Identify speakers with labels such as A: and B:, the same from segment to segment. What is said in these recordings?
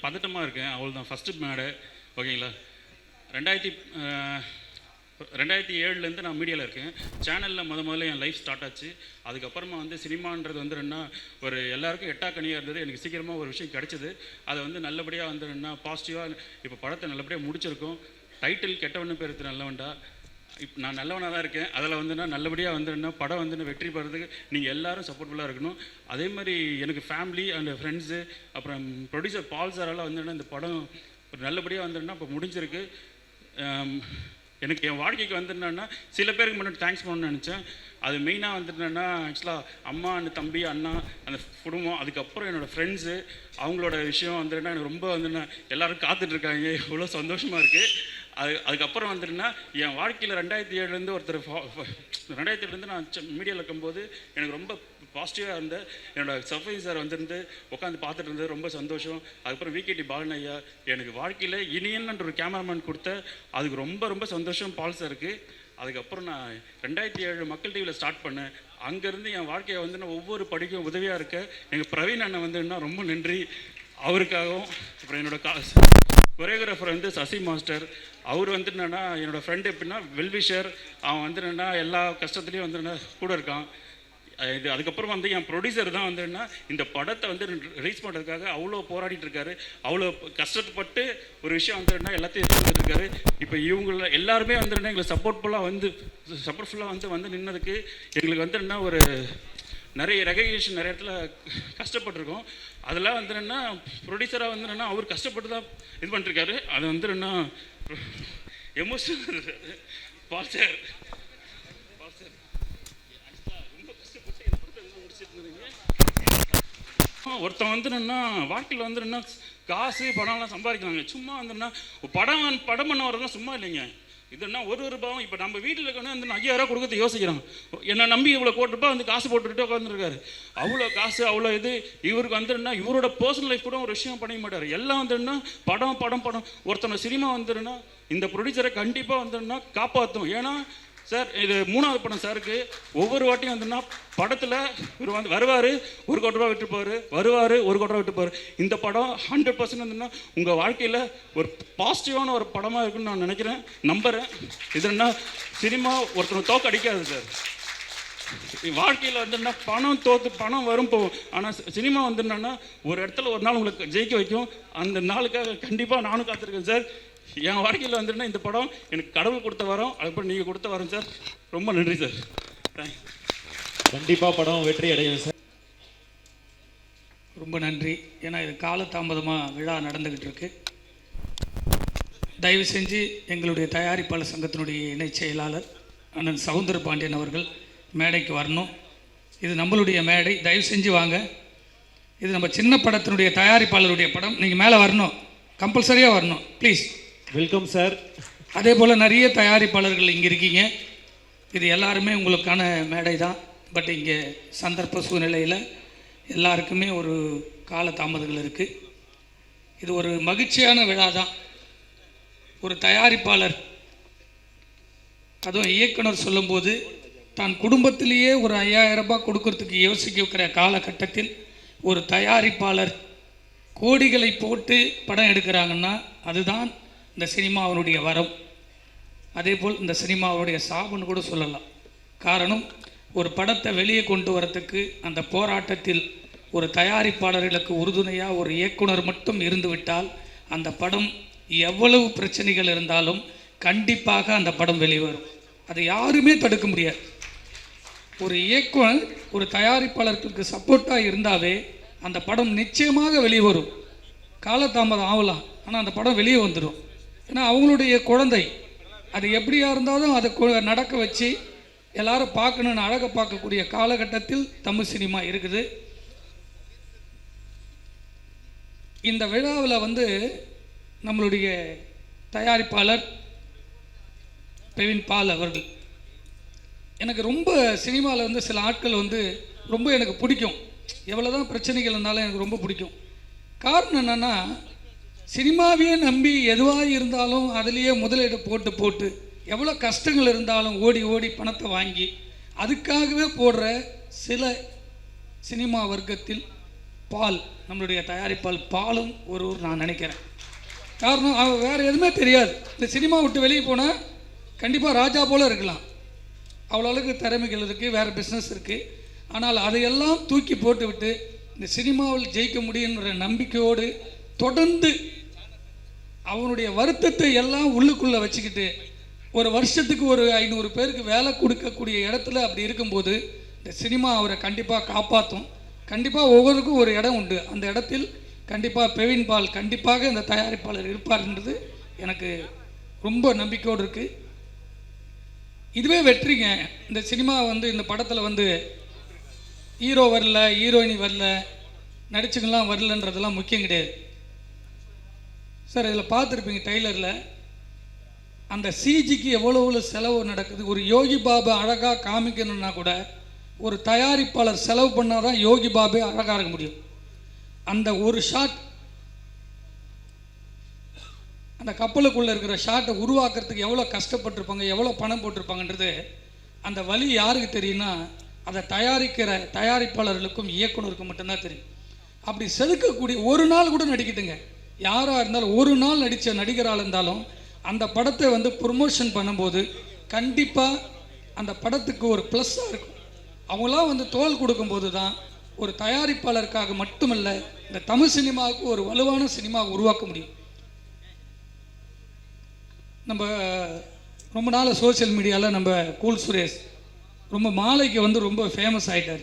A: பதட்டமாக இருக்கேன். அவ்வளோதான். ஃபஸ்ட்டு மேடை ஓகேங்களா. 2007 நான் மீடியாவில் இருக்கேன். சேனலில் முதல்ல என் லைஃப் ஸ்டார்ட் ஆச்சு. அதுக்கப்புறமா சினிமான்றது என்னன்னா ஒரு எல்லாருக்கும் எட்டாக்கனியாக இருந்தது. எனக்கு சீக்கிரமாக ஒரு விஷயம் கிடச்சிது. அதை நல்லபடியாக என்னன்னா பாசிட்டிவாக இப்போ படத்தை நல்லபடியாக முடிச்சிருக்கோம். டைட்டில் கெட்டவனு பேருக்கு நல்லவன்டா. இப்போ நான் நல்லவனாக தான் இருக்கேன். அதில் நான் நல்லபடியாக என்ன படம் வெற்றி பெறதுக்கு நீங்கள் எல்லோரும் சப்போர்ட்ஃபுல்லாக இருக்கணும். அதே மாதிரி எனக்கு ஃபேமிலி அண்ட் ஃப்ரெண்ட்ஸு அப்புறம் ப்ரொடியூசர் பால் சாரால் இந்த படம் நல்லபடியாக இப்போ முடிஞ்சிருக்கு. எனக்கு என் வாழ்க்கைக்கு என்னன்னா சில பேருக்கு முன்னாடி தேங்க்ஸ் பண்ணணும்னு நினச்சேன். அது மெயினாக என்னன்னா ஆக்சுவலாக அம்மா அந்த தம்பி அண்ணா அந்த குடும்பம், அதுக்கப்புறம் என்னோடய ஃப்ரெண்ட்ஸு அவங்களோட விஷயம் எனக்கு ரொம்ப எல்லோரும் காத்துட்ருக்காங்க. இவ்வளோ சந்தோஷமாக இருக்குது. அதுக்கப்புறம் என் வாழ்க்கையில் 2007 ஒருத்தர் 2007 நான் மீடியாவில் இருக்கும்போது எனக்கு ரொம்ப பாசிட்டிவாக இருந்தேன். என்னோடய சஃபை சார் உட்காந்து பார்த்துட்டு இருந்தது ரொம்ப சந்தோஷம். அதுக்கப்புறம் விகேடி பாலன் ஐயா எனக்கு வாழ்க்கையில் இனியன்ற ஒரு கேமராமேன் கொடுத்த அதுக்கு ரொம்ப ரொம்ப சந்தோஷம் பால் சாருக்கு. அதுக்கப்புறம் நான் 2007 மக்கள் டிவியில் ஸ்டார்ட் பண்ணேன். அங்கேருந்து என் வாழ்க்கையை நான் ஒவ்வொரு படிக்கும் உதவியாக இருக்க எங்கள் பிரவீன் அண்ணன் ரொம்ப நன்றி அவருக்காகவும். அப்புறம் என்னோடய கொரியோகிராஃபர் சசி மாஸ்டர், அவர் என்னன்னா என்னோடய ஃப்ரெண்டு எப்படின்னா வெல்விஷர். அவன் என்னன்னா எல்லா கஷ்டத்துலேயும் கூட இருக்கான். இது அதுக்கப்புறம் என் ப்ரொடியூசர் தான் என்னன்னா இந்த படத்தை ரிலீஸ் பண்ணுறதுக்காக அவ்வளோ போராடிட்டு இருக்காரு. அவ்வளோ கஷ்டப்பட்டு ஒரு விஷயம் எல்லாத்தையும் எடுத்துகிட்டு இருக்காரு. இப்போ இவங்கள எல்லாருமே எங்களை சப்போர்ட்ஃபுல்லாக நின்னதுக்கு எங்களுக்கு என்ன ஒரு நிறைய ரெகக்னேஷன் நிறைய இடத்துல கஷ்டப்பட்டுருக்கோம். அதெல்லாம் என்னென்னா ப்ரொடியூசராக என்னென்னா அவர் கஷ்டப்பட்டு தான் இது பண்ணிருக்காரு. அது என்னென்னா எமோஷனல் பால் சார் ரொம்ப கஷ்டப்பட்டு என் படத்தை முடிச்சிருந்தீங்க. ஒருத்தன் என்னென்னா வாழ்க்கையில் என்னென்னா காசு பணம்லாம் சம்பாதிக்கிறாங்க. சும்மா படம் பண்ண வரதான் சும்மா இல்லைங்க. இதுன்னா ஒரு ரூபாவும் இப்போ நம்ம வீட்டில் இருக்கணும் 5000 கொடுக்கறது யோசிக்கிறான். என்னை நம்பி இவ்வளோ கோடி ரூபாய் காசு போட்டுக்கிட்டே உட்காந்துருக்காரு. அவ்வளோ காசு அவ்வளோ இது. இவருக்கு இவரோட பர்சனல் லைஃப் கூட ஒரு விஷயம் பண்ண மாட்டார். எல்லாம் படம் படம் படம். ஒருத்தனை சினிமா இந்த ப்ரொடியூசரை கண்டிப்பாக காப்பாற்றும். ஏன்னா சார் இது 3வது படம் சாருக்கு. ஒவ்வொரு வாட்டியும் படத்தில் இவர் வருவார், 1 கோடி ரூபா விட்டு போவார், வருவார், 1 கோடி ரூபா விட்டு போவார். இந்த படம் 100% உங்கள் வாழ்க்கையில் ஒரு பாசிட்டிவான ஒரு படமாக இருக்குன்னு நான் நினைக்கிறேன், நம்புகிறேன். இதுன்னா சினிமா ஒருத்தனை தோக்க அடிக்காது சார். வாழ்க்கையில் பணம் வரும் போகும். ஆனால் சினிமா என்னன்னா ஒரு இடத்துல ஒரு நாள் உங்களுக்கு ஜெயிக்க வைக்கும். அந்த நாளுக்காக கண்டிப்பாக நானும் காத்திருக்கேன் சார். என் வாழ்க்கையில் இந்த படம் எனக்கு கடவுள் கொடுத்த வரோம், அதுக்கப்புறம் நீங்கள் கொடுத்த வரோம் சார். ரொம்ப நன்றி சார்.
B: கண்டிப்பாக படம் வெற்றி அடையும் சார்.
C: ரொம்ப நன்றி. ஏன்னா இது காலதாமதமாக விழா நடந்துக்கிட்டு இருக்கு. தயவு செஞ்சு எங்களுடைய தயாரிப்பாளர் சங்கத்தினுடைய இணைச் செயலாளர் அண்ணன் சவுந்தர பாண்டியன் அவர்கள் மேடைக்கு வரணும். இது நம்மளுடைய மேடை, தயவு செஞ்சு வாங்க. இது நம்ம சின்ன படத்தினுடைய தயாரிப்பாளருடைய படம். நீங்கள் மேலே வரணும், கம்பல்சரியாக வரணும் ப்ளீஸ்.
B: Welcome sir.
C: அதே போல் நிறைய தயாரிப்பாளர்கள் இங்கே இருக்கீங்க. இது எல்லாருமே உங்களுக்கான மேடை தான். பட் இங்கே சந்தர்ப்ப சூழ்நிலையில் எல்லாருக்குமே ஒரு கால தாமதங்கள் இருக்குது. இது ஒரு மகிழ்ச்சியான விழா தான். ஒரு தயாரிப்பாளர் அதுவும் இயக்குனர் சொல்லும்போது தான் குடும்பத்திலேயே ஒரு 5000 ரூபாய் கொடுக்கறதுக்கு யோசிக்க வைக்கிற காலகட்டத்தில் ஒரு தயாரிப்பாளர் கோடிகளை போட்டு படம் எடுக்கிறாங்கன்னா அதுதான் இந்த சினிமாவினுடைய வரம். அதே போல் இந்த சினிமாவுடைய சாபம்னு கூட சொல்லலாம். காரணம், ஒரு படத்தை வெளியே கொண்டு வரத்துக்கு அந்த போராட்டத்தில் ஒரு தயாரிப்பாளர்களுக்கு உறுதுணையாக ஒரு இயக்குனர் மட்டும் இருந்துவிட்டால் அந்த படம் எவ்வளவு பிரச்சனைகள் இருந்தாலும் கண்டிப்பாக அந்த படம் வெளிவரும். அதை யாருமே தடுக்க முடியாது. ஒரு இயக்குனர் ஒரு தயாரிப்பாளருக்கு சப்போர்ட்டாக இருந்தாவே அந்த படம் நிச்சயமாக வெளிவரும். காலதாமதம் ஆகலாம், ஆனால் அந்த படம் வெளியே வந்துடும். ஏன்னா அவங்களுடைய குழந்தை அது எப்படியா இருந்தாலும் அதை நடக்க வச்சு எல்லாரும் பார்க்கணுன்னு அழகை பார்க்கக்கூடிய காலகட்டத்தில் தமிழ் சினிமா இருக்குது. இந்த விழாவில் நம்மளுடைய தயாரிப்பாளர் பெவின் பால் அவர்கள் எனக்கு ரொம்ப சினிமாவில் சில ஆட்கள் ரொம்ப எனக்கு பிடிக்கும். எவ்வளோ தான் பிரச்சனைகள் இருந்தாலும் எனக்கு ரொம்ப பிடிக்கும். காரணம் என்னென்னா, சினிமாவையே நம்பி எதுவாக இருந்தாலும் அதுலேயே முதலீடு போட்டு எவ்வளோ கஷ்டங்கள் இருந்தாலும் ஓடி ஓடி பணத்தை வாங்கி அதுக்காகவே போடுற சில சினிமா வர்க்கத்தில் பால், நம்மளுடைய தயாரிப்பால் பாலும் ஒரு நான் நினைக்கிறேன். காரணம் அவன் வேறு எதுவுமே தெரியாது. இந்த சினிமா விட்டு வெளியே போனால் கண்டிப்பாக ராஜா போல் இருக்கலாம், அவ்வளோ அளவுக்கு திறமைகள் இருக்குது, வேறு பிஸ்னஸ் இருக்குது. ஆனால் அதையெல்லாம் தூக்கி போட்டுவிட்டு இந்த சினிமாவில் ஜெயிக்க முடியுன்ற நம்பிக்கையோடு தொடர்ந்து அவனுடைய வருத்தத்தை எல்லாம் உள்ளுக்குள்ளே வச்சுக்கிட்டு ஒரு வருஷத்துக்கு ஒரு 500 பேருக்கு வேலை கொடுக்கக்கூடிய இடத்துல அப்படி இருக்கும்போது இந்த சினிமா அவரை கண்டிப்பாக காப்பாற்றும். கண்டிப்பாக ஒவ்வொருக்கும் ஒரு இடம் உண்டு, அந்த இடத்தில் கண்டிப்பாக பெவின் பால் கண்டிப்பாக இந்த தயாரிப்பாளர் இருப்பார்ன்றது எனக்கு ரொம்ப நம்பிக்கையோடு இருக்குது. இதுவே வெற்றிங்க. இந்த சினிமா வந்து இந்த படத்தில் வந்து ஹீரோ வரல, ஹீரோயினி வரல, நடிச்சுங்களாம் வரலன்றதெல்லாம் முக்கியம் கிடையாது சார். இதில் பார்த்துருப்பீங்க ட்ரெய்லரில் அந்த சிஜிக்கு எவ்வளோ செலவு நடக்குது. ஒரு யோகி பாபு அழகாக காமிக்கணுன்னா கூட ஒரு தயாரிப்பாளர் செலவு பண்ணால் தான் யோகி பாபே அழகாக இருக்க முடியும். அந்த ஒரு ஷாட், அந்த கப்பலுக்குள்ளே இருக்கிற ஷாட்டை உருவாக்குறதுக்கு எவ்வளோ கஷ்டப்பட்டிருப்பாங்க, எவ்வளோ பணம் போட்டிருப்பாங்கன்றது அந்த வழி யாருக்கு தெரியும்னா அதை தயாரிக்கிற தயாரிப்பாளர்களுக்கும் இயக்குனருக்கும் மட்டும்தான் தெரியும். அப்படி செதுக்கக்கூடிய ஒரு நாள் கூட நடிக்கிட்டுங்க, யாராக இருந்தாலும் ஒரு நாள் நடித்த நடிகராக இருந்தாலும் அந்த படத்தை வந்து ப்ரொமோஷன் பண்ணும்போது கண்டிப்பாக அந்த படத்துக்கு ஒரு ப்ளஸ்ஸாக இருக்கும். அவங்களாம் வந்து தோல் கொடுக்கும்போது தான் ஒரு தயாரிப்பாளருக்காக மட்டுமல்ல இந்த தமிழ் சினிமாவுக்கு ஒரு வலுவான சினிமாவை உருவாக்க முடியும். நம்ம ரொம்ப நாள் சோசியல் மீடியாவில் நம்ம கூல் சுரேஷ் ரொம்ப மாலைக்கு வந்து ரொம்ப ஃபேமஸ் ஆகிட்டார்.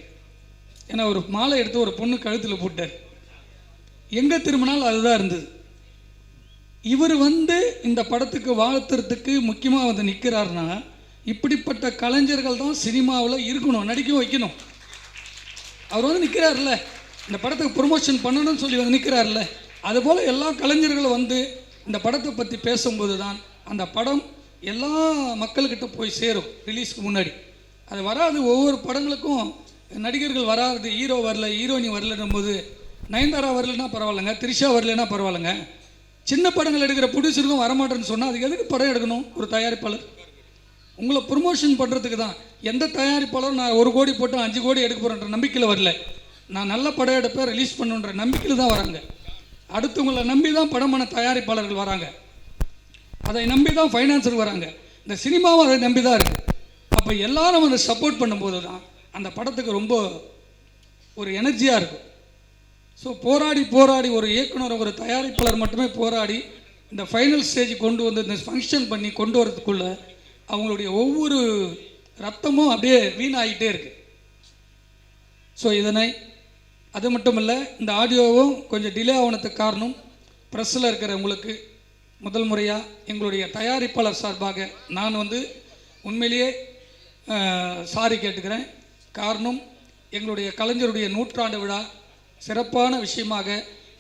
C: ஏன்னா ஒரு மாலை எடுத்து ஒரு பொண்ணு கழுத்தில் போட்டார், எங்கே திரும்பினாலும் அதுதான் இருந்தது. இவர் வந்து இந்த படத்துக்கு வாழ்த்துறதுக்கு முக்கியமாக வந்து நிற்கிறாருன்னா இப்படிப்பட்ட கலைஞர்கள் தான் சினிமாவில் இருக்கணும், நடிக்க வைக்கணும். அவர் வந்து நிற்கிறார்ல, இந்த படத்துக்கு ப்ரொமோஷன் பண்ணணும்னு சொல்லி வந்து நிற்கிறார்ல, அதுபோல் எல்லா கலைஞர்களும் வந்து இந்த படத்தை பற்றி பேசும்போது தான் அந்த படம் எல்லா மக்கள்கிட்ட போய் சேரும். ரிலீஸ்க்கு முன்னாடி அது வராது. ஒவ்வொரு படங்களுக்கும் நடிகர்கள் வராது, ஹீரோ வரல, ஹீரோயினி வரலன்னும் போது நயன்தாரா வரலன்னா பரவாயில்லைங்க, த்ரிஷா வரலன்னா பரவாயில்லைங்க, சின்ன படங்கள் எடுக்கிற ப்ரொடியூசருக்கும் வரமாட்டேன்னு சொன்னால் அதுக்கு எதுக்கு படம் எடுக்கணும்? ஒரு தயாரிப்பாளர் உங்களை ப்ரொமோஷன் பண்ணுறதுக்கு தான். எந்த தயாரிப்பாளரும் நான் 1 கோடி போட்டு 5 கோடி எடுக்க போகிறேன்ற நம்பிக்கையில் வரல, நான் நல்ல படம் எடுப்பேன் ரிலீஸ் பண்ணுன்ற நம்பிக்கையில் தான் வராங்க. அடுத்தவங்களை நம்பி தான் படமான தயாரிப்பாளர்கள் வராங்க, அதை நம்பி தான் ஃபைனான்சர் வராங்க. இந்த சினிமாவும் அதை நம்பி தான் இருக்குது. அப்போ எல்லாரும் அதை சப்போர்ட் பண்ணும்போது தான் அந்த படத்துக்கு ரொம்ப ஒரு எனர்ஜியாக இருக்கும். ஸோ போராடி ஒரு இயக்குனர் ஒரு தயாரிப்பாளர் மட்டுமே போராடி இந்த ஃபைனல் ஸ்டேஜ் கொண்டு வந்து இந்த ஃபங்க்ஷன் பண்ணி கொண்டு வரதுக்குள்ள அவங்களுடைய ஒவ்வொரு ரத்தமும் அப்படியே வீணாகிட்டே இருக்குது. ஸோ இதனை அது மட்டும் இல்லை, இந்த ஆடியோவும் கொஞ்சம் டிலே ஆனதுக்கு காரணம் ப்ரெஸ்ஸில் இருக்கிறவங்களுக்கு முதல் முறையாக எங்களுடைய தயாரிப்பாளர் சார்பாக நான் வந்து உண்மையிலேயே சாரி கேட்டுக்கிறேன். காரணம் எங்களுடைய கலைஞருடைய 100ஆண்டு விழா சிறப்பான விஷயமாக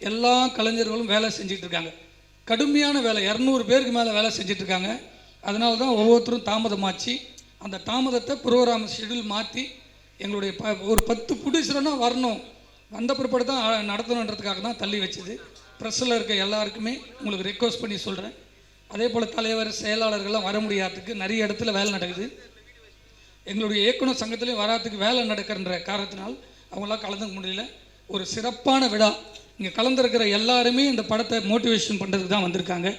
C: எல்லா கலைஞர்களும் வேலை செஞ்சிட்ருக்காங்க, கடுமையான வேலை, 200 பேருக்கு மேலே வேலை செஞ்சிட்ருக்காங்க. அதனால தான் ஒவ்வொருத்தரும் தாமதமாச்சு. அந்த தாமதத்தை ப்ரோக்ராம் ஷெடியூல் மாற்றி எங்களுடைய ஒரு 10 ப்ரொடியூசர்னா வரணும், வந்த பிற்பாடு தான் நடத்தணுன்றதுக்காக தான் தள்ளி வச்சுது. ப்ரெஸ்ஸில் இருக்க எல்லாருக்குமே உங்களுக்கு ரெக்வஸ்ட் பண்ணி சொல்கிறேன். அதே போல் தலைவர் செயலாளர்கள்லாம் வர முடியாததுக்கு நிறைய இடத்துல வேலை நடக்குது. எங்களுடைய இயக்குனர் சங்கத்திலையும் வராதுக்கு வேலை நடக்கின்ற காரணத்தினால் அவங்களாம் கலந்துக்க முடியல. ஒரு சிறப்பான விழா, இங்கே கலந்துருக்கிற எல்லாருமே இந்த படத்தை மோட்டிவேஷன் பண்ணுறதுக்கு தான் வந்திருக்காங்க.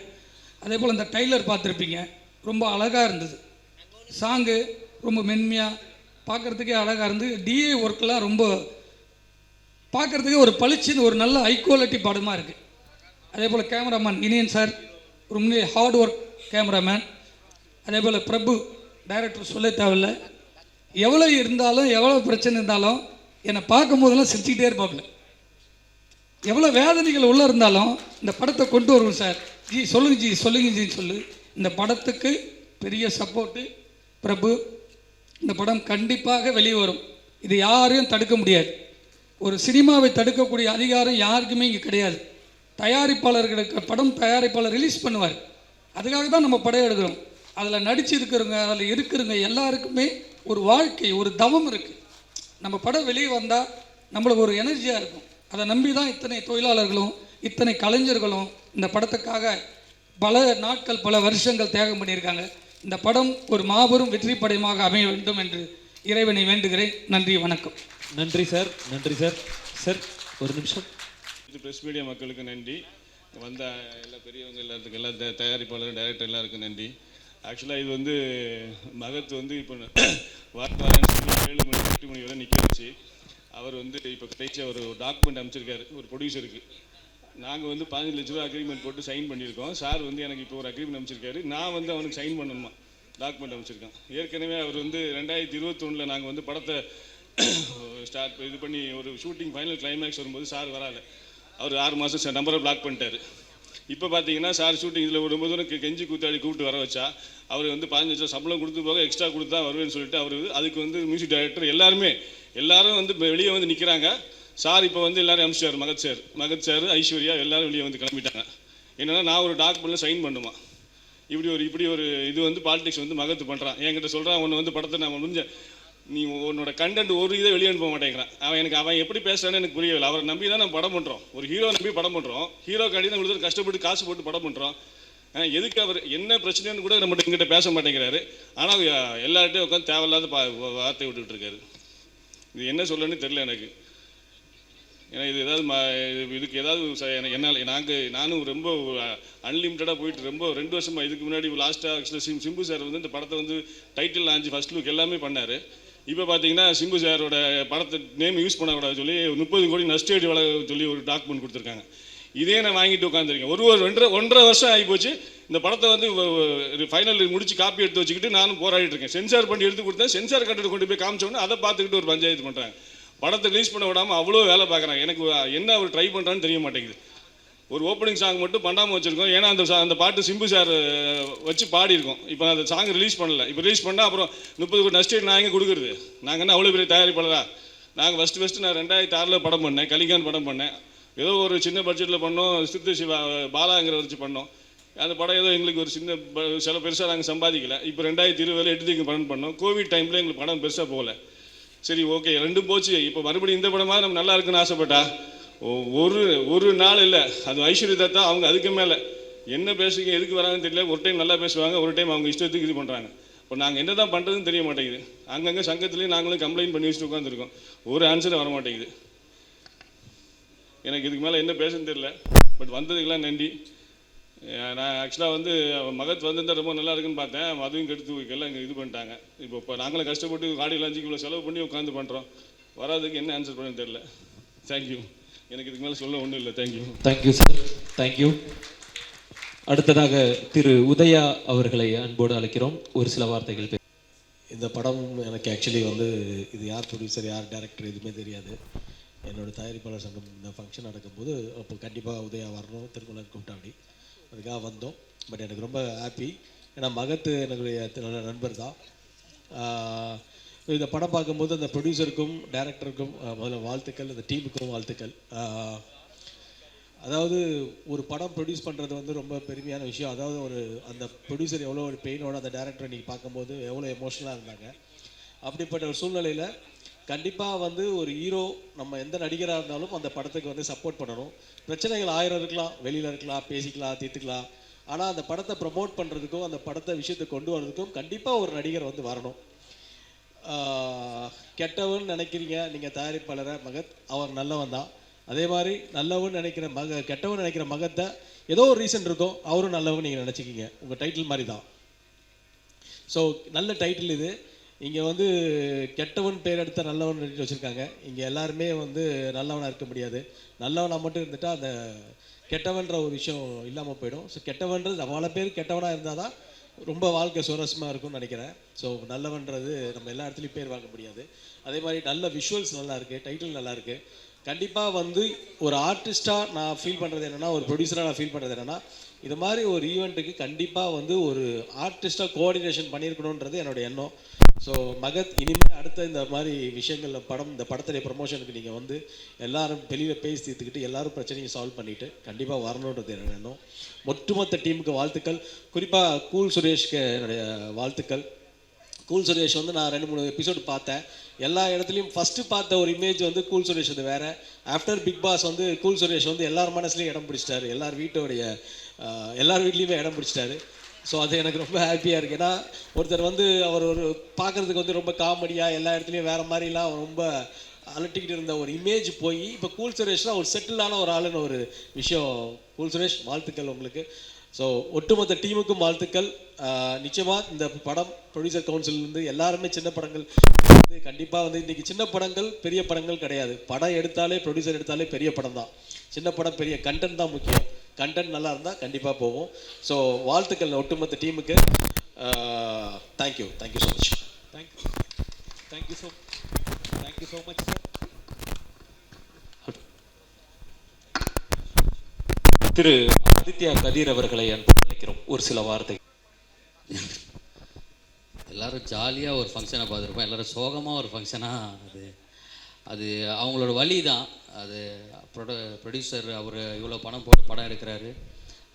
C: அதே போல் இந்த ட்ரெய்லர் பார்த்துருப்பீங்க, ரொம்ப அழகாக இருந்தது. சாங்கு ரொம்ப மென்மையாக பார்க்குறதுக்கே அழகாக இருந்து, டிஏ ஒர்க்கெலாம் ரொம்ப பார்க்குறதுக்கே ஒரு பளிச்சுன்னு ஒரு நல்ல ஹை குவாலிட்டி படமாக இருக்குது. அதே போல் கேமராமேன் இனியன் சார் ரொம்ப ஹார்ட் ஒர்க் கேமராமேன். அதே போல் பிரபு டைரக்டர் சொல்ல தேவையில்லை, எவ்வளோ இருந்தாலும் எவ்வளோ பிரச்சனை இருந்தாலும் என்னை பார்க்கும் போதெல்லாம் சிரிச்சுக்கிட்டே இருப்பாப்புல. எவ்வளோ வேதனைகள் உள்ளே இருந்தாலும் இந்த படத்தை கொண்டு வருவோம் சார், ஜி சொல்லுங்க ஜின்னு சொல்லு. இந்த படத்துக்கு பெரிய சப்போர்ட்டு பிரபு. இந்த படம் கண்டிப்பாக வெளியே வரும், இது யாரையும் தடுக்க முடியாது. ஒரு சினிமாவை தடுக்கக்கூடிய அதிகாரம் யாருக்குமே இங்கே கிடையாது. தயாரிப்பாளர்களுக்கு படம் தயாரிப்பாளர் ரிலீஸ் பண்ணுவார், அதுக்காக தான் நம்ம படம் எடுக்கிறோம். அதில் நடிச்சு இருக்கிறவங்க, அதில் இருக்கிறவங்க எல்லாருக்குமே ஒரு வாழ்க்கை, ஒரு தவம் இருக்குது. நம்ம படம் வெளியே வந்தால் நம்மளுக்கு ஒரு எனர்ஜியாக இருக்கும். அதை நம்பி தான் இத்தனை தொழிலாளர்களும் இத்தனை கலைஞர்களும் இந்த படத்துக்காக பல நாட்கள் பல வருஷங்கள் தியாகம் பண்ணியிருக்காங்க. இந்த படம் ஒரு மாபெரும் வெற்றி படமாக அமைய வேண்டும் என்று இறைவனை வேண்டுகிறேன். நன்றி, வணக்கம்.
B: நன்றி சார். நன்றி சார். சார் ஒரு நிமிஷம்.
D: இது ப்ரெஸ் மீடியா மக்களுக்கு நன்றி. வந்த எல்லா பெரியவங்க எல்லாத்துக்கும், எல்லா தயாரிப்பாளர் டைரக்டர் எல்லாருக்கும் நன்றி. ஆக்சுவலாக இது வந்து மகத் வந்து இப்போ வரேன்னு சொல்லி 7 மணி 8 மணி வரை நிற்க வச்சு அவர் வந்து இப்போ கடைசியாக ஒரு டாக்குமெண்ட் அமைச்சிருக்காரு ஒரு ப்ரொடியூசருக்கு. நாங்கள் வந்து 15 லட்ச ரூபா அக்ரிமெண்ட் போட்டு சைன் பண்ணியிருக்கோம். சார் வந்து எனக்கு இப்போ ஒரு அக்ரிமெண்ட் அமைச்சிருக்காரு. நான் வந்து அவனுக்கு சைன் பண்ணணுமா டாக்குமெண்ட் அமைச்சிருக்கேன். ஏற்கனவே அவர் வந்து 2021 நாங்கள் வந்து படத்தை ஸ்டார்ட் இது பண்ணி ஒரு ஷூட்டிங் ஃபைனல் கிளைமேக்ஸ் வரும்போது சார் வராது. அவர் 6 மாதம் நம்பரை பிளாக் பண்ணிட்டார். இப்போ பார்த்தீங்கன்னா சார் ஷூட்டிங் இதில் ரொம்ப தூரம் கெஞ்சி கூத்தாடி கூப்பிட்டு வர வச்சா அவர் வந்து 15 லட்சம் சம்பளம் கொடுத்து போக எக்ஸ்ட்ரா கொடுத்தா வருவேன்னு சொல்லிட்டு அவர் அதுக்கு வந்து மியூசிக் டைரக்டர் எல்லாரும் வந்து வெளியே வந்து நிற்கிறாங்க. சார் இப்போ வந்து எல்லாரும் அனுப்பிச்சார். மகத் சார் ஐஸ்வர்யா எல்லாரும் வெளியே வந்து கிளம்பிட்டாங்க. என்னன்னா நான் ஒரு டாக்குமெண்ட்டில் சைன் பண்ணுமா இப்படி ஒரு இது வந்து பாலிடிக்ஸ் வந்து மகத்து பண்ணுறான். என்கிட்ட சொல்கிறான் ஒன்று வந்து படத்தை நான் முடிஞ்ச நீ உன்னோட கண்டென்ட் ஒரு இதை வெளியே அனுப்ப மாட்டேங்கிறான். அவன் எப்படி பேசுறான்னு எனக்கு புரியவில்லை. அவரை நம்பி தான் நம்ம படம் பண்ணுறோம். ஒரு ஹீரோ நம்பி படம் பண்ணுறோம். ஹீரோக்காண்டி தான் உங்களுக்கு கஷ்டப்பட்டு காசு போட்டு படம் பண்ணுறோம். எதுக்கு அவர் என்ன பிரச்சனைன்னு கூட நம்மகிட்ட எங்கிட்ட பேச மாட்டேங்கிறாரு. ஆனால் எல்லார்ட்டையும் உட்காந்து தேவையில்லாத வார்த்தை விட்டுக்கிட்டு இருக்காரு. இது என்ன சொல்லணும்னு தெரியல எனக்கு. ஏன்னா இது ஏதாவது இதுக்கு ஏதாவது நானும் ரொம்ப அன்லிமிட்டடாக போயிட்டு ரொம்ப 2 வருஷமாக இதுக்கு முன்னாடி லாஸ்ட்டாக ஆக்சுவலாக சிம்பு சார் வந்து இந்த படத்தை வந்து டைட்டில் லான்ச் ஃபர்ஸ்ட் லுக் எல்லாமே பண்ணார். இப்போ பார்த்தீங்கன்னா சிம்பு சாரோட படத்தை நேம் யூஸ் பண்ணக்கூடாது சொல்லி 30 கோடி நஷ்டேடு சொல்லி ஒரு டாக்குமெண்ட் கொடுத்துருக்காங்க. இதே நான் வாங்கிட்டு உட்காந்துருக்கேன். ஒரு 1.5 வருஷம் ஆகி போச்சு. இந்த படத்தை வந்து ஃபைனல் முடிச்சு காப்பி எடுத்து வச்சுக்கிட்டு நானும் போராடிட்டு இருக்கேன். சென்சார் பண்ணி எடுத்து கொடுத்தேன். சென்சார் கட்டணம் கொண்டு போய் காமிச்சோன்னு அதை பார்த்துக்கிட்டு ஒரு பஞ்சாயத்து பண்ணுறாங்க. படத்தை ரிலீஸ் பண்ண விடாமல் அவ்வளோ வேலை பார்க்குறாங்க. எனக்கு என்ன அவர் ட்ரை பண்ணுறான்னு தெரிய மாட்டேங்குது. ஒரு ஓப்பனிங் சாங் மட்டும் பண்ணாமல் வச்சுருக்கோம். ஏன்னா அந்த பாட்டு சிம்பு சார் வச்சு பாடியிருக்கோம். இப்போ அந்த சாங் ரிலீஸ் பண்ணல. இப்போ ரிலீஸ் பண்ணால் அப்புறம் 30 கோடி நஷ்டம் நான் எங்கே கொடுக்குறது? நாங்கள் என்ன அவ்வளோ பெரிய தயாரிப்பாளரா? நாங்கள் ஃபஸ்ட்டு நான் 2006 படம் பண்ணேன். கலிகான் படம் பண்ணேன். ஏதோ ஒரு சின்ன பட்ஜெட்டில் பண்ணோம். சித்து சிவா பாலாங்கிற வச்சு பண்ணோம். அந்த படம் ஏதோ எங்களுக்கு ஒரு சின்ன சில பெருசாக நாங்கள் சம்பாதிக்கலை. இப்போ 2020 8 படம் பண்ணோம். கோவிட் டைமில் எங்களுக்கு படம் பெருசாக போகல. சரி ஓகே, 2 போச்சு. இப்போ மறுபடியும் இந்த படமாக நம்ம நல்லா இருக்குன்னு ஆசைப்பட்டா ஒரு நாள் இல்லை. அது ஐஸ்வர்யா தத்தா அவங்க அதுக்கு மேலே என்ன பேசுங்க எதுக்கு வராங்கன்னு தெரியல. ஒரு டைம் நல்லா பேசுவாங்க, ஒரு டைம் அவங்க இஷ்டத்துக்கு இது பண்ணுறாங்க. இப்போ நாங்கள் என்ன தான் பண்ணுறதுன்னு தெரிய மாட்டேங்குது. அங்கங்கே சங்கத்துலேயும் நாங்களும் கம்ப்ளைண்ட் பண்ணி வச்சுட்டு உட்காந்துருக்கோம். ஒரு ஆன்சர் வர மாட்டேங்குது. எனக்கு இதுக்கு மேலே என்ன பேசுன்னு தெரியல. பட் வந்ததுக்கெல்லாம் நன்றி. நான் ஆக்சுவலாக வந்து மகத் வந்திருந்தால் ரொம்ப நல்லா இருக்குன்னு பார்த்தேன். அதுவும் கெடுத்து எல்லாம் இங்கே இது பண்ணிட்டாங்க. இப்போ நாங்களும் கஷ்டப்பட்டு காடி லாஞ்சிக்கு இவ்வளோ செலவு பண்ணி உட்காந்து பண்ணுறோம். வராதுக்கு என்ன ஆன்சர் பண்ணு தெரியல. தேங்க்யூ. எனக்கு இதுக்கு மேலே சொல்ல ஒன்றும் இல்லை.
B: Thank you sir. தேங்க்யூ. அடுத்ததாக திரு உதயா அவர்களை அன்போடு அழைக்கிறோம். ஒரு சில வார்த்தைகள்.
E: இந்த படம் எனக்கு ஆக்சுவலி வந்து இது யார் ப்ரொடியூசர் யார் டைரக்டர் எதுவுமே தெரியாது. என்னோடய தயாரிப்பாளர் சங்கம் இந்த ஃபங்க்ஷன் நடக்கும்போது அப்போ கண்டிப்பாக உதயா வரணும் திருமலர் கூப்பிட்டாடி அதுக்காக வந்தோம். பட் எனக்கு ரொம்ப ஹாப்பி. ஏன்னா மகத்து என்னுடைய நல்ல நண்பர் தான். இந்த படம் பார்க்கும்போது அந்த ப்ரொடியூசருக்கும் டைரக்டருக்கும் முதல்ல வாழ்த்துக்கள், அந்த டீமுக்கும் வாழ்த்துக்கள். அதாவது ஒரு படம் ப்ரொடியூஸ் பண்ணுறது வந்து ரொம்ப பெருமையான விஷயம். அதாவது அந்த ப்ரொடியூசர் எவ்வளோ ஒரு பெயினோட அந்த டைரக்டர் இன்றைக்கி பார்க்கும்போது எவ்வளோ எமோஷனலாக இருந்தாங்க. அப்படிப்பட்ட ஒரு சூழ்நிலையில் கண்டிப்பாக வந்து ஒரு ஹீரோ நம்ம எந்த நடிகராக இருந்தாலும் அந்த படத்துக்கு வந்து சப்போர்ட் பண்ணணும். பிரச்சனைகள் 1000 இருக்கலாம், வெளியில் இருக்கலாம், பேசிக்கலாம், தீர்த்துக்கலாம். ஆனால் அந்த படத்தை ப்ரமோட் பண்ணுறதுக்கும் அந்த படத்தை விஷயத்தை கொண்டு வரதுக்கும் கண்டிப்பாக ஒரு நடிகர் வந்து வரணும். கெட்டவன் நினைக்கிறீங்க நீங்கள் தயாரிப்பாளரை மகத், அவர் நல்லவன் தான். அதே மாதிரி நல்லவன் நினைக்கிற கெட்டவன் நினைக்கிற மகத்தை ஏதோ ஒரு ரீசன் இருக்கும், அவரும் நல்லவன் நீங்கள் நினச்சிக்கிங்க. உங்கள் டைட்டில் மாதிரி தான். ஸோ நல்ல டைட்டில் இது. இங்கே வந்து கெட்டவன் பேர் எடுத்த நல்லவன் வச்சுருக்காங்க. இங்கே எல்லாருமே வந்து நல்லவனாக இருக்க முடியாது. நல்லவனாக மட்டும் இருந்துட்டால் அந்த கெட்டவன்ற ஒரு விஷயம் இல்லாமல் போயிடும். ஸோ கெட்டவன்றது பல பேர் கெட்டவனாக இருந்தால் தான் ரொம்ப வாழ்க்கை சுவாரஸ்யமாக இருக்கும்னு நினைக்கிறேன். ஸோ நல்லவன்றது நம்ம எல்லா இடத்துலையும் பேர் வாங்க முடியாது. அதே மாதிரி நல்ல விஷுவல்ஸ் நல்லா இருக்குது, டைட்டில் நல்லா இருக்குது. கண்டிப்பாக வந்து ஒரு ஆர்டிஸ்ட்டாக நான் ஃபீல் பண்ணுறது என்னென்னா, ஒரு ப்ரொடியூசராக நான் ஃபீல் பண்ணுறது என்னென்னா, இது மாதிரி ஒரு ஈவெண்ட்டுக்கு கண்டிப்பாக வந்து ஒரு ஆர்டிஸ்ட்டாக கோஆர்டினேஷன் பண்ணியிருக்கணுன்றது என்னோடய எண்ணம். ஸோ மகத் இனிமேல் அடுத்த இந்த மாதிரி விஷயங்களில் இந்த படத்துடைய ப்ரமோஷனுக்கு நீங்கள் வந்து எல்லோரும் வெளியில் பேசி தீர்த்துக்கிட்டு எல்லோரும் பிரச்சனையும் சால்வ் பண்ணிவிட்டு கண்டிப்பாக வரணுன்றது என்னோட எண்ணம். ஒட்டுமொத்த டீமுக்கு வாழ்த்துக்கள். குறிப்பாக கூல் சுரேஷ்க்கு என்னுடைய வாழ்த்துக்கள். கூல் சுரேஷ் வந்து நான் 2-3 எபிசோடு பார்த்தேன். எல்லா இடத்துலையும் ஃபஸ்ட்டு பார்த்த ஒரு இமேஜ் வந்து கூல் சுரேஷ் வந்து வேறு. ஆஃப்டர் பிக் பாஸ் வந்து கூல் சுரேஷ் வந்து எல்லார் மனசுலையும் இடம் பிடிச்சிட்டாரு. எல்லார் வீட்லேயுமே இடம் பிடிச்சிட்டாரு. ஸோ அது எனக்கு ரொம்ப ஹாப்பியாக இருக்குது. ஏன்னா ஒருத்தர் வந்து அவர் பார்க்குறதுக்கு வந்து ரொம்ப காமெடியாக எல்லா இடத்துலையும் வேறு மாதிரிலாம் ரொம்ப அலட்டிக்கிட்டு இருந்த ஒரு இமேஜ் போய் இப்போ கூல் சுரேஷ்லாம் ஒரு செட்டிலான ஒரு ஆளுன்னு ஒரு விஷயம். கூல் சுரேஷ், வாழ்த்துக்கள் உங்களுக்கு. ஸோ ஒட்டுமொத்த டீமுக்கும் வாழ்த்துக்கள். நிச்சயமாக இந்த படம் ப்ரொடியூசர் கவுன்சிலிருந்து எல்லாருமே சின்ன படங்கள் வந்து கண்டிப்பாக வந்து இன்றைக்கி சின்ன படங்கள் பெரிய படங்கள் கிடையாது. படம் எடுத்தாலே ப்ரொடியூசர் எடுத்தாலே பெரிய படம் தான். சின்ன படம் பெரிய கண்டென்ட் தான் முக்கியம். கண்டென்ட் நல்லா இருந்தால் கண்டிப்பாக போகும். ஸோ வாழ்த்துக்கள் ஒட்டுமொத்த டீமுக்கு. Thank you so much.
B: Thank you so much sir. திரு ஆதித்யா கதிர் அவர்களை அழைக்கிறோம். ஒரு சில வார்த்தை.
F: எல்லோரும் ஜாலியாக ஒரு ஃபங்க்ஷனை பார்த்துருப்போம். எல்லோரும் சோகமாக ஒரு ஃபங்க்ஷனாக அது அவங்களோட வழி தான். அது ப்ரொடியூசர் அவர் இவ்வளோ பணம் போட்டு படம் எடுக்கிறாரு.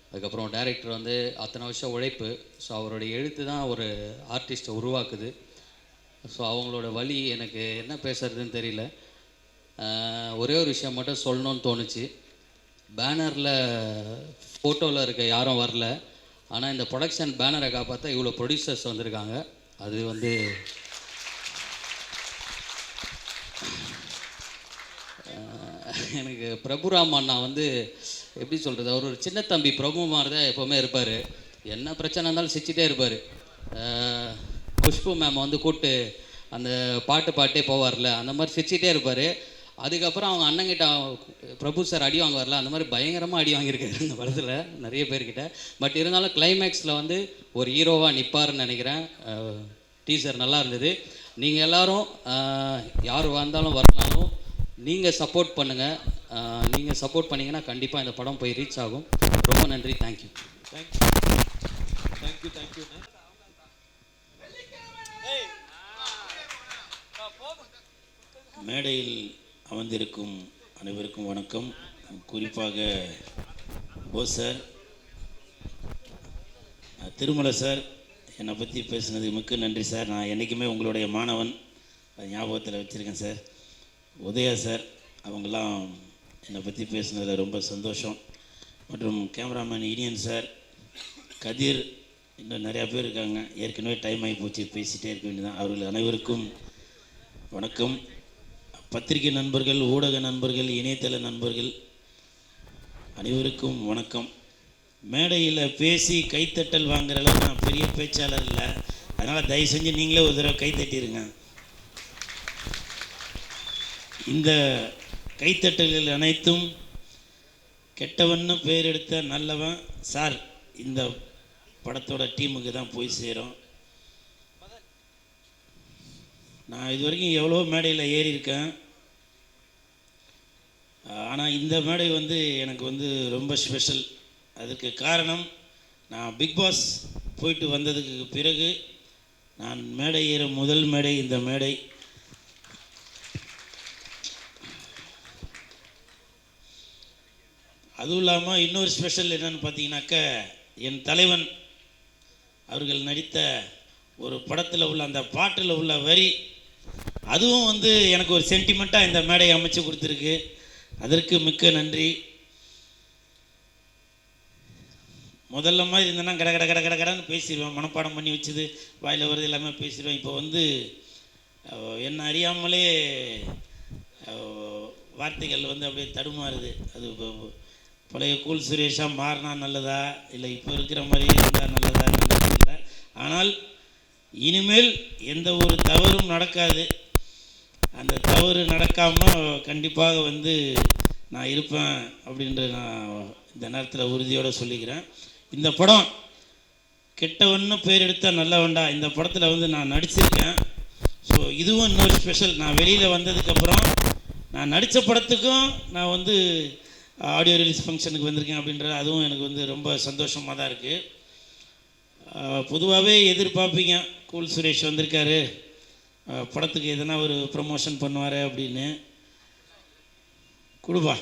F: அதுக்கப்புறம் டைரக்டர் வந்து அத்தனை வருஷம் உழைப்பு. ஸோ அவருடைய எழுத்து தான் ஒரு ஆர்டிஸ்ட்டை உருவாக்குது. ஸோ அவங்களோட வழி எனக்கு என்ன பேசுறதுன்னு தெரியல. ஒரே ஒரு விஷயம் மட்டும் சொல்லணும்னு தோணுச்சு. பேனரில் ஃபோட்டோவில் இருக்க யாரும் வரல, ஆனால் இந்த ப்ரொடக்ஷன் பேனரை காப்பாற்ற இவ்வளோ ப்ரொடியூசர்ஸ் வந்திருக்காங்க. அது வந்து எனக்கு பிரபுராம் அண்ணா வந்து எப்படி சொல்கிறது, அவர் ஒரு சின்ன தம்பி பிரபு மாதிரி தான் எப்போவுமே இருப்பார். என்ன பிரச்சனை இருந்தாலும் சிரிச்சிட்டே இருப்பார். குஷ்பு மேம் வந்து கூப்பிட்டு அந்த பாட்டே போவார்ல, அந்த மாதிரி சிரிச்சிட்டே இருப்பார். அதுக்கப்புறம் அவங்க அண்ணங்கிட்ட பிரபு சார் அடி வாங்க வரல, அந்த மாதிரி பயங்கரமாக அடி வாங்கியிருக்காரு இந்த படத்தில் நிறைய பேர்கிட்ட. பட் இருந்தாலும் கிளைமேக்ஸில் வந்து ஒரு ஹீரோவாக நிற்பாருன்னு நினைக்கிறேன். டீசர் நல்லா இருந்தது. நீங்கள் எல்லோரும் யார் வந்தாலும் வரலாலும் நீங்கள் சப்போர்ட் பண்ணுங்கள். நீங்கள் சப்போர்ட் பண்ணிங்கன்னா கண்டிப்பாக இந்த படம் போய் ரீச் ஆகும். ரொம்ப நன்றி. தேங்க்யூ.
G: மேடையில் அமர்ந்திருக்கும் அனைவருக்கும் வணக்கம். குறிப்பாக போஸ் சார், திருமலை சார் என்னை பற்றி பேசுனது மிக்க நன்றி சார். நான் என்றைக்குமே உங்களுடைய மாணவன், அது ஞாபகத்தில் வச்சுருக்கேன் சார். உதயா சார் அவங்கெல்லாம் என்னை பற்றி பேசுனதில் ரொம்ப சந்தோஷம். மற்றும் கேமராமேன் இனியன் சார், கதிர், இன்னும் நிறையா பேர் இருக்காங்க. ஏற்கனவே டைம் ஆகி போச்சு, பேசிகிட்டே இருக்க வேண்டியதான். அவர்கள் அனைவருக்கும் வணக்கம். பத்திரிகை நண்பர்கள், ஊடக நண்பர்கள், இணையதள நண்பர்கள் அனைவருக்கும் வணக்கம். மேடையில் பேசி கைத்தட்டல் வாங்குற அளவுக்கு நான் பெரிய பேச்சாளர் இல்லை. அதனால் தயவு செஞ்சு நீங்களே ஒரு தடவை கைத்தட்டிடுங்க. இந்த கைத்தட்டல்கள் அனைத்தும் கெட்டவன்னு பேர் எடுத்த நல்லவன் சார் இந்த படத்தோட டீமுக்கு தான் போய் சேரும். நான் இது வரைக்கும் எவ்வளோ மேடையில் ஏறி இருக்கேன். ஆனால் இந்த மேடை வந்து எனக்கு வந்து ரொம்ப ஸ்பெஷல். அதுக்கு காரணம், நான் பிக் பாஸ் போயிட்டு வந்ததுக்கு பிறகு நான் மேடை ஏற முதல் மேடை இந்த மேடை. அதுவும் இல்லாமல் இன்னொரு ஸ்பெஷல் என்னென்னு பார்த்தீங்கன்னாக்க, என் தலைவன் அவர்கள் நடித்த ஒரு படத்தில் உள்ள அந்த பாட்டில் உள்ள வரி, அதுவும் வந்து எனக்கு ஒரு சென்டிமெண்ட்டாக இந்த மேடையை அமைச்சு கொடுத்துருக்கு. அதற்கு மிக்க நன்றி. முதல்ல மாதிரி இருந்தேன்னா கடன்னு பேசிடுவேன். மனப்பாடம் பண்ணி வச்சது வாயில் வருது எல்லாமே பேசிடுவேன். இப்போ வந்து என்ன அறியாமலே வார்த்தைகள் வந்து அப்படியே தடுமாறுது. அது பழைய கூல் சுரேஷாக மாறினா நல்லதா, இல்லை இப்போ இருக்கிற மாதிரியே இருந்தால் நல்லதா இல்லை. ஆனால் இனிமேல் எந்த ஒரு தவறும் நடக்காது. அந்த தவறு நடக்காமல் கண்டிப்பாக வந்து நான் இருப்பேன் அப்படின்ற நான் இந்த நேரத்தில் உறுதியோடு சொல்லிக்கிறேன். இந்த படம் கெட்டவன்னு பேர் எடுத்தால் நல்லவன்டா, இந்த படத்தில் வந்து நான் நடிச்சிருக்கேன். ஸோ இதுவும் இன்னொரு ஸ்பெஷல். நான் வெளியில் வந்ததுக்கப்புறம் நான் நடித்த படத்துக்கும் நான் வந்து ஆடியோ ரிலீஸ் ஃபங்க்ஷனுக்கு வந்திருக்கேன் அப்படின்றது அதுவும் எனக்கு வந்து ரொம்ப சந்தோஷமாக தான் இருக்குது. பொதுவாகவே எதிர்பார்ப்பீங்க, கூல் சுரேஷ் வந்திருக்காரு, படத்துக்கு எதனா ஒரு ப்ரமோஷன் பண்ணுவார் அப்படின்னு. கொடுப்பா.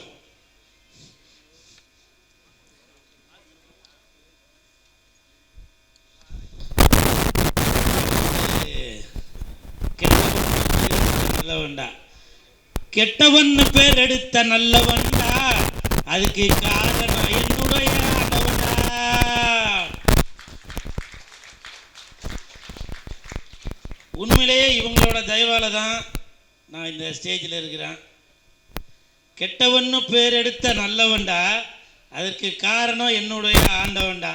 G: நல்லவன்டா, கெட்டவன் பேர் எடுத்த நல்லவன்டா, அதுக்கு காரணம் என்னுடைய ஆண்டவன்டா. உண்மையிலேயே இவங்களோட தயவால தான் நான் இந்த ஸ்டேஜில் இருக்கிறேன். கெட்டவன்னு பேர் எடுத்த நல்லவன்டா, அதற்கு காரணம் என்னுடைய ஆண்டவன்டா.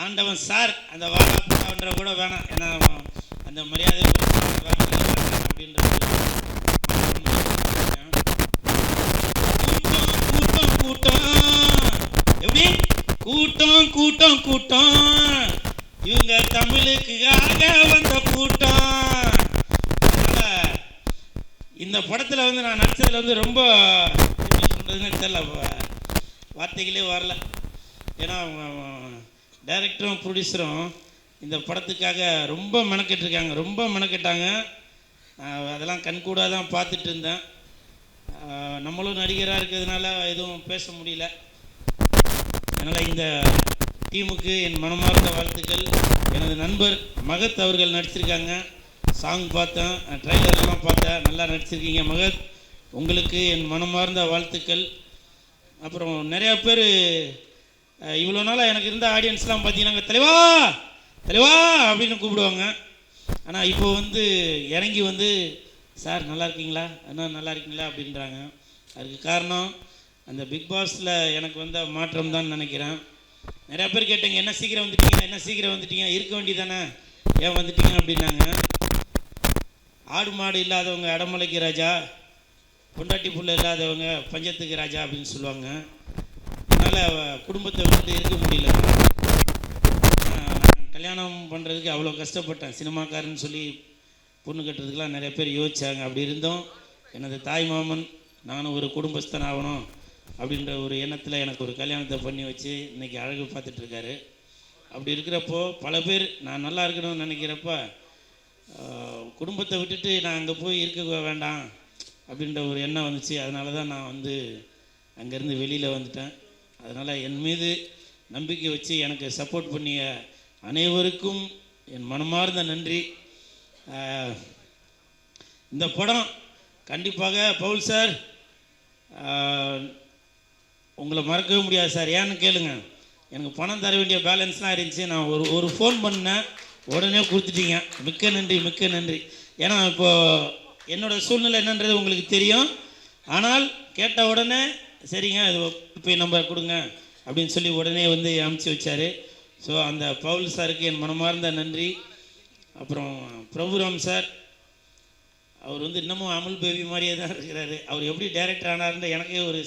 G: ஆண்டவன் சார் அந்த வாழாப்புன்ற கூட வேணாம், ஏன்னா அந்த மரியாதை அப்படின்றது. கூட்டம் கூட்டம் எப்படி கூட்டம் கூட்டம் கூட்டம், இவங்க தமிழுக்காக வந்த கூட்டம். அதனால் இந்த படத்தில் வந்து நான் நடிச்சதில் வந்து ரொம்ப எப்படி சொல்கிறதுன்னு தெரியல, வார்த்தைகளே வரல. ஏன்னா டைரக்டரும் ப்ரொடியூசரும் இந்த படத்துக்காக ரொம்ப மெனக்கெட்டுருக்காங்க, ரொம்ப மெனக்கெட்டாங்க. அதெல்லாம் கண்கூடாக தான் பார்த்துட்டு இருந்தேன். நம்மளும் நடிகராக இருக்கிறதுனால எதுவும் பேச முடியல. அதனால் இந்த டீமுக்கு என் மனமார்ந்த வாழ்த்துக்கள். எனது நண்பர் மகத் அவர்கள் நடிச்சிருக்காங்க. சாங் பார்த்தேன், ட்ரைலர்லாம் பார்த்தேன், நல்லா நடிச்சிருக்கீங்க மகத். உங்களுக்கு என் மனமார்ந்த வாழ்த்துக்கள். அப்புறம் நிறையா பேர் இவ்வளோ நாளாக எனக்கு இருந்த ஆடியன்ஸ்லாம் பார்த்தீங்கன்னா தலைவா தலைவா அப்படின்னு கூப்பிடுவாங்க. ஆனால் இப்போ வந்து இறங்கி வந்து சார் நல்லா இருக்கீங்களா, அண்ணா நல்லா இருக்கீங்களா அப்படின்றாங்க. அதுக்கு காரணம் அந்த பிக் பாஸில் எனக்கு வந்த மாற்றம் தான் நினைக்கிறேன். நிறையா பேர் கேட்டீங்க, என்ன சீக்கிரம் வந்துட்டீங்க, என்ன சீக்கிரம் வந்துட்டீங்க, இருக்க வேண்டியதானே, ஏன் வந்துட்டீங்க அப்படின்னாங்க. ஆடு மாடு இல்லாதவங்க அடமலைக்கு ராஜா, பொண்டாட்டி புள்ள இல்லாதவங்க பஞ்சத்துக்கு ராஜா அப்படின்னு சொல்லுவாங்க. அதனால் குடும்பத்தை விட்டு இருக்க முடியல. நான் கல்யாணம் பண்ணுறதுக்கு அவ்வளோ கஷ்டப்பட்டேன். சினிமாக்காரன்னு சொல்லி பொண்ணு கட்டுறதுக்கெலாம் நிறைய பேர் யோசித்தாங்க. அப்படி இருந்தோம் எனது தாய் மாமன் நானும் ஒரு குடும்பஸ்தன் ஆகணும் அப்படின்ற ஒரு எண்ணத்தில் எனக்கு ஒரு கல்யாணத்தை பண்ணி வச்சு இன்றைக்கி அழகு பார்த்துட்ருக்காரு. அப்படி இருக்கிறப்போ பல பேர் நான் நல்லா இருக்கணும்னு நினைக்கிறப்ப குடும்பத்தை விட்டுட்டு நான் அங்கே போய் இருக்க வேண்டாம் அப்படின்ற ஒரு எண்ணம் வந்துச்சு. அதனால தான் நான் வந்து அங்கேருந்து வெளியில் வந்துட்டேன். அதனால் என் மீது நம்பிக்கை வச்சு எனக்கு சப்போர்ட் பண்ணிய அனைவருக்கும் என் மனமார்ந்த நன்றி. இந்த படம் கண்டிப்பாக பவுல் சார் உங்களை மறக்கவே முடியாது சார். ஏன்னு கேளுங்க, எனக்கு பணம் தர வேண்டிய பேலன்ஸ்லாம் இருந்துச்சு. நான் ஒரு ஃபோன் பண்ணேன், உடனே கொடுத்துட்டீங்க. மிக்க நன்றி, மிக்க நன்றி. ஏன்னா இப்போது என்னோடய சூழ்நிலை என்னன்றது உங்களுக்கு தெரியும். ஆனால் கேட்ட உடனே சரிங்க அது இப்போ நம்பர் கொடுங்க அப்படின்னு சொல்லி உடனே வந்து அனுப்பிச்சி வச்சார். ஸோ அந்த பவுல் சாருக்கு என் மனமார்ந்த நன்றி. அப்புறம் பிரபுராம் சார், அவர் வந்து இன்னமும் அமுல் பேபி மாதிரியே தான் இருக்கிறாரு. அவர் எப்படி டைரக்டர் ஆனார்ன்ற எனக்கே ஒரு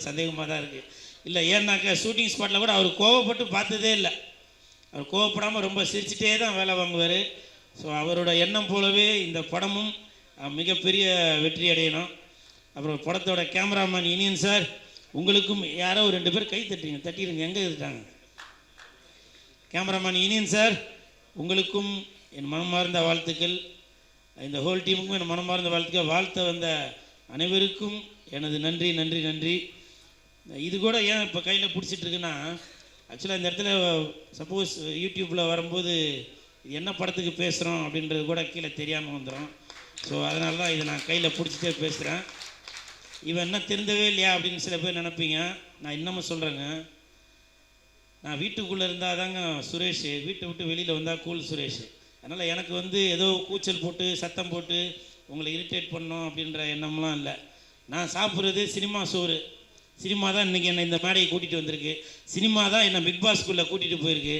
G: சந்தேகமாக தான் இருக்குது. இல்லை ஏன்னாக்கா ஷூட்டிங் ஸ்பாட்டில் கூட அவர் கோவப்பட்டு பார்த்ததே இல்லை. அவர் கோவப்படாமல் ரொம்ப சிரிச்சிட்டே தான் வேலை வாங்குவார். ஸோ அவரோட எண்ணம் போலவே இந்த படமும் மிகப்பெரிய வெற்றி அடையணும். அப்புறம் படத்தோட கேமராமேன் இனியன் சார், உங்களுக்கும் யாரோ ஒரு 2 பேர் கை தட்டிடுங்க, எங்கே இருக்காங்க கேமராமேன் இனியன் சார், உங்களுக்கும் என் மனமார்ந்த வாழ்த்துக்கள். இந்த ஹோல் டீமுக்கும் என் மனமார்ந்த வாழ்த்துக்கள். வாழ்த்த வந்த அனைவருக்கும் எனது நன்றி நன்றி நன்றி. இது கூட ஏன் இப்போ கையில் பிடிச்சிட்ருக்குன்னா, ஆக்சுவலாக இந்த இடத்துல சப்போஸ் யூடியூப்பில் வரும்போது என்ன படத்துக்கு பேசுகிறோம் அப்படின்றது கூட கீழே தெரியாமல் வந்துடும். ஸோ அதனால தான் இதை நான் கையில் பிடிச்சிட்டே பேசுகிறேன். இவன் என்ன திருந்தவே இல்லையா அப்படின்னு சில பேர் நினைப்பீங்க. நான் இன்னமும் சொல்கிறேங்க, நான் வீட்டுக்குள்ளே இருந்தால் தாங்க சுரேஷ், வீட்டை விட்டு வெளியில் வந்தால் கூல் சுரேஷ். அதனால் எனக்கு வந்து ஏதோ கூச்சல் போட்டு சத்தம் போட்டு உங்களை இரிட்டேட் பண்ணோம் அப்படின்ற எண்ணம்லாம் இல்லை. நான் சாப்பிட்றது சினிமா சோறு. சினிமா தான் இன்றைக்கி என்னை இந்த மேடையை கூட்டிகிட்டு வந்திருக்கு. சினிமா தான் என்னை பிக் பாஸ்குள்ளே கூட்டிகிட்டு போயிருக்கு.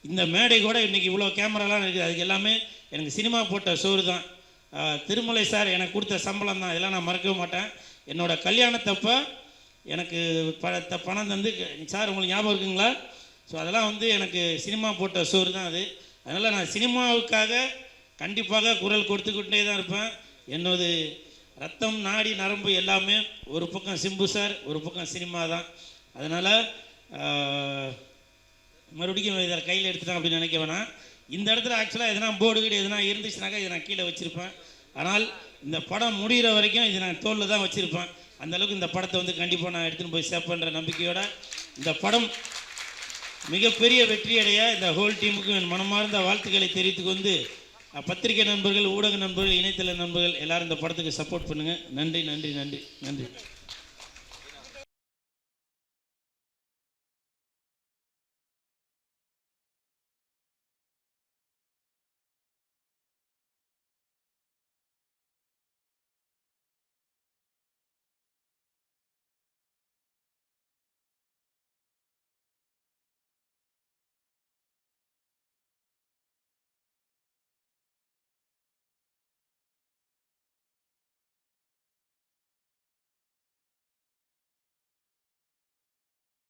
G: இந்த மேடை கூட இன்றைக்கி இவ்வளோ கேமராலாம் இருக்குது. அதுக்கு எல்லாமே எனக்கு சினிமா போட்ட சோறு தான். திருமலை சார் எனக்கு கொடுத்த சம்பளம் தான். இதெல்லாம் நான் மறக்கவே மாட்டேன். என்னோடய கல்யாணத்தப்போ எனக்கு பணம் தந்து, சார் உங்களுக்கு ஞாபகம் இருக்குங்களா? ஸோ அதெல்லாம் வந்து எனக்கு சினிமா போட்ட சோறு தான் அது. அதனால் நான் சினிமாவுக்காக கண்டிப்பாக குரல் கொடுத்துக்கிட்டே தான் இருப்பேன். என்னோட ரத்தம் நாடி நரம்பு எல்லாமே ஒரு பக்கம் சிம்பு சார், ஒரு பக்கம் சினிமா தான். அதனால் மறுபடியும் இதை கையில் எடுத்துட்டேன் அப்படின்னு நினைக்க வேணாம். இந்த இடத்துல ஆக்சுவலாக எதனா போர்டு கீடு எதனா இருந்துச்சுனாக்கா இதை நான் கீழே வச்சுருப்பேன். ஆனால் இந்த படம் முடிகிற வரைக்கும் இதை நான் தோளில் தான் வச்சுருப்பேன். அந்தளவுக்கு இந்த படத்தை வந்து கண்டிப்பாக நான் எடுத்துகிட்டு போய் சேர்ப்பேன்ற நம்பிக்கையோடு இந்த படம் மிகப்பெரிய வெற்றியடைய இந்த ஹோல் டீமுக்கு என் மனமார்ந்த வாழ்த்துக்களை தெரிவித்துக் கொண்டு, பத்திரிகை நண்பர்கள், ஊடக நண்பர்கள், இணையதள நண்பர்கள் எல்லாரும் இந்த படத்துக்கு சப்போர்ட் பண்ணுங்கள். நன்றி நன்றி நன்றி நன்றி.